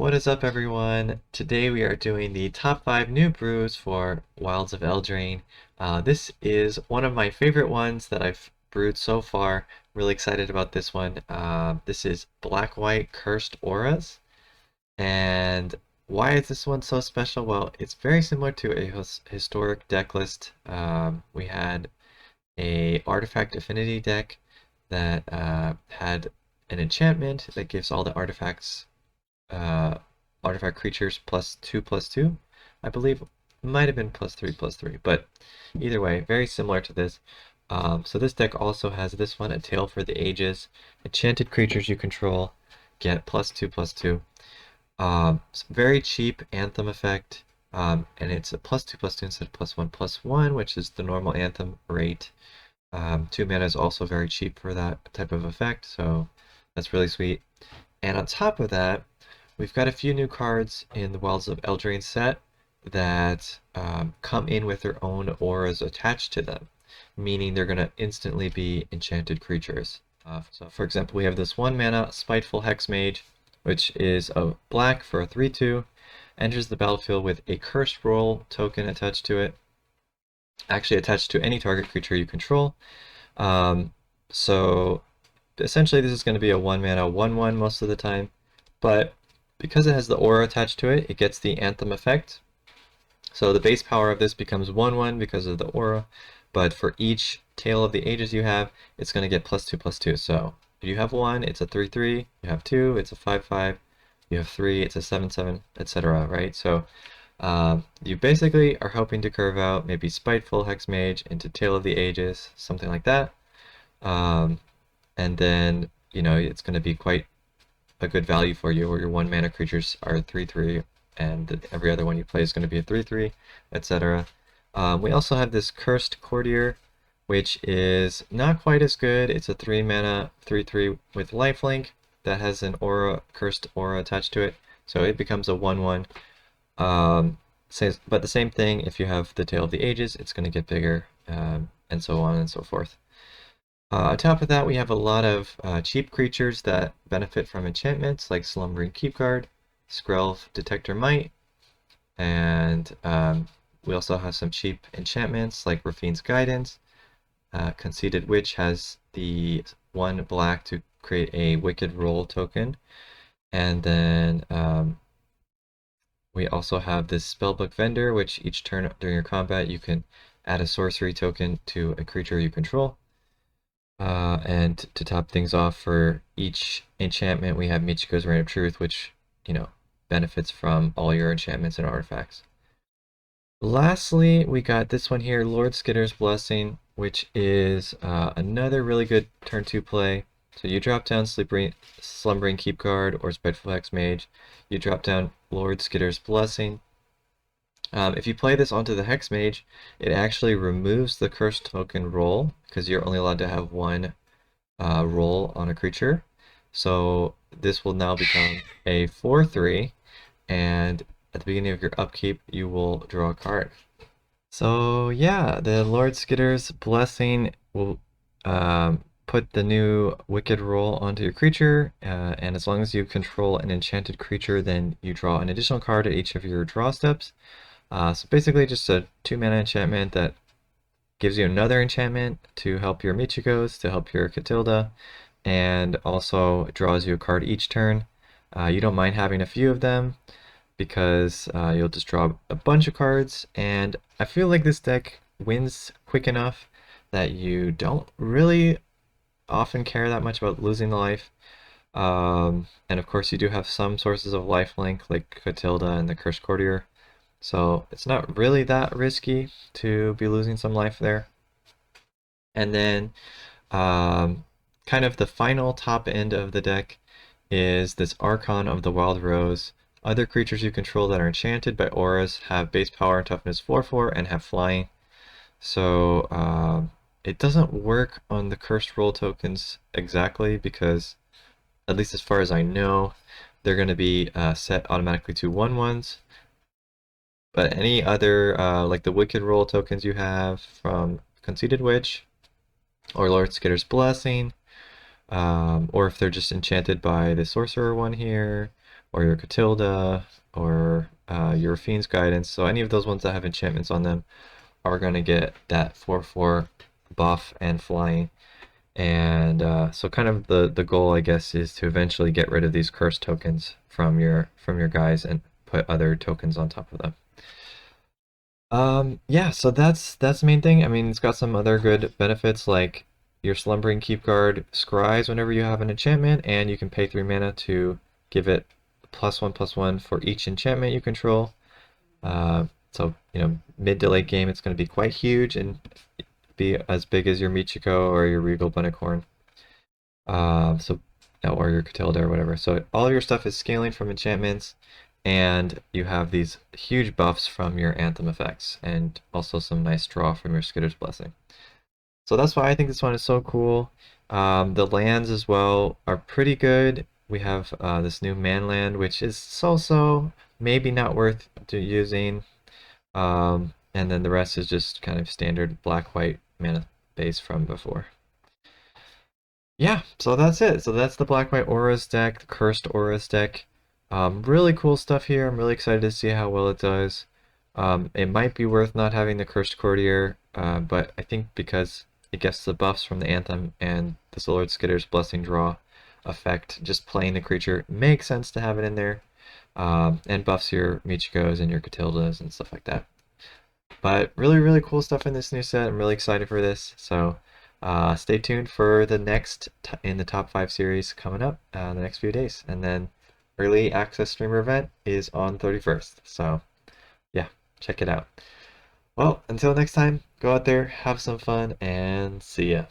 What is up, everyone? Today we are doing the top 5 new brews for Wilds of Eldraine. This is one of my favorite ones that I've brewed so far. Really excited about this one. This is Black-White Cursed Auras. And why is this one so special? Well, it's very similar to a historic deck list. We had a Artifact Affinity deck that had an enchantment that gives all the artifacts artifact creatures +2/+2, I believe. Might have been +3/+3, but either way, very similar to this. So this deck also has this one, a Tale for the Ages. Enchanted creatures you control get +2/+2. It's very cheap Anthem effect, and it's a +2/+2 instead of +1/+1, which is the normal Anthem rate. 2 mana is also very cheap for that type of effect, so that's really sweet. And on top of that, we've got a few new cards in the Wilds of Eldraine set that come in with their own auras attached to them, meaning they're going to instantly be enchanted creatures. So for example, we have this 1 mana Spiteful Hexmage, which is a black for a 3/2, enters the battlefield with a Cursed Roll token attached to it, actually attached to any target creature you control. So essentially this is going to be a 1 mana 1/1 most of the time, but because it has the aura attached to it, it gets the Anthem effect. So the base power of this becomes 1/1 because of the aura, but for each Tale of the Ages you have, it's going to get +2/+2. So if you have 1, it's a 3/3, you have 2, it's a 5/5, you have 3, it's a 7/7, etc., right? So you basically are hoping to curve out maybe Spiteful Hexmage into Tale of the Ages, something like that. And then, it's going to be quite a good value for you, where your 1 mana creatures are 3/3, and every other one you play is going to be a 3/3, etc. We also have this Cursed Courtier, which is not quite as good. It's a 3 mana 3/3 with lifelink that has an aura, cursed aura attached to it, so it becomes a 1/1. But the same thing, if you have the Tale of the Ages, it's going to get bigger, and so on and so forth. On top of that, we have a lot of cheap creatures that benefit from enchantments, like Slumbering Keepguard, Skrelv Detector Might, and we also have some cheap enchantments like Rafine's Guidance. Conceited Witch has the 1 black to create a Wicked Roll token, and then we also have this Spellbook Vendor, which each turn during your combat you can add a sorcery token to a creature you control. And to top things off, for each enchantment, we have Michiko's Reign of Truth, which, benefits from all your enchantments and artifacts. Lastly, we got this one here, Lord Skitter's Blessing, which is another really good turn 2 play. So you drop down Slumbering Keepguard or Spiteful Hexmage, you drop down Lord Skitter's Blessing. If you play this onto the Hexmage, it actually removes the Cursed token roll, because you're only allowed to have 1 roll on a creature. So this will now become a 4/3, and at the beginning of your upkeep, you will draw a card. So yeah, the Lord Skitter's Blessing will put the new Wicked Roll onto your creature, and as long as you control an enchanted creature, then you draw an additional card at each of your draw steps. So basically just a 2 mana enchantment that gives you another enchantment to help your Michikos, to help your Catilda, and also draws you a card each turn. You don't mind having a few of them, because you'll just draw a bunch of cards, and I feel like this deck wins quick enough that you don't really often care that much about losing the life. And of course you do have some sources of lifelink, like Catilda and the Cursed Courtier. So it's not really that risky to be losing some life there. And then kind of the final top end of the deck is this Archon of the Wild Rose. Other creatures you control that are enchanted by auras have base power and toughness 4/4 and have flying. So it doesn't work on the Cursed Roll tokens exactly, because, at least as far as I know, they're going to be set automatically to 1/1s. But any other, like the Wicked Roll tokens you have from Conceited Witch, or Lord Skitter's Blessing, or if they're just enchanted by the Sorcerer one here, or your Catilda, or your Fiend's Guidance. So any of those ones that have enchantments on them are going to get that 4/4 buff and flying. And so kind of the goal, I guess, is to eventually get rid of these curse tokens from your guys and put other tokens on top of them. Yeah, so that's the main thing. I mean, it's got some other good benefits, like your Slumbering Keep Guard scries whenever you have an enchantment, and you can pay 3 mana to give it +1/+1 for each enchantment you control. So, mid to late game, it's going to be quite huge and be as big as your Michiko or your Regal Bunnicorn. Or your Catilda or whatever. So all of your stuff is scaling from enchantments, and you have these huge buffs from your Anthem effects, and also some nice draw from your Skitter's Blessing. So that's why I think this one is so cool. The lands as well are pretty good. We have this new Manland, which is so maybe not worth using. And then the rest is just kind of standard black-white mana base from before. Yeah, so that's it. So that's the Black-White Auras deck, the Cursed Auras deck. Really cool stuff here. I'm really excited to see how well it does. It might be worth not having the Cursed Courtier, but I think because it gets the buffs from the Anthem and the Solar Skitter's Blessing Draw effect, just playing the creature makes sense to have it in there. And buffs your Michikos and your Catildas and stuff like that. But really cool stuff in this new set. I'm really excited for this. So stay tuned for the next in the top 5 series coming up the next few days. And then early access streamer event is on 31st. So yeah, check it out. Well, until next time, go out there, have some fun, and see ya.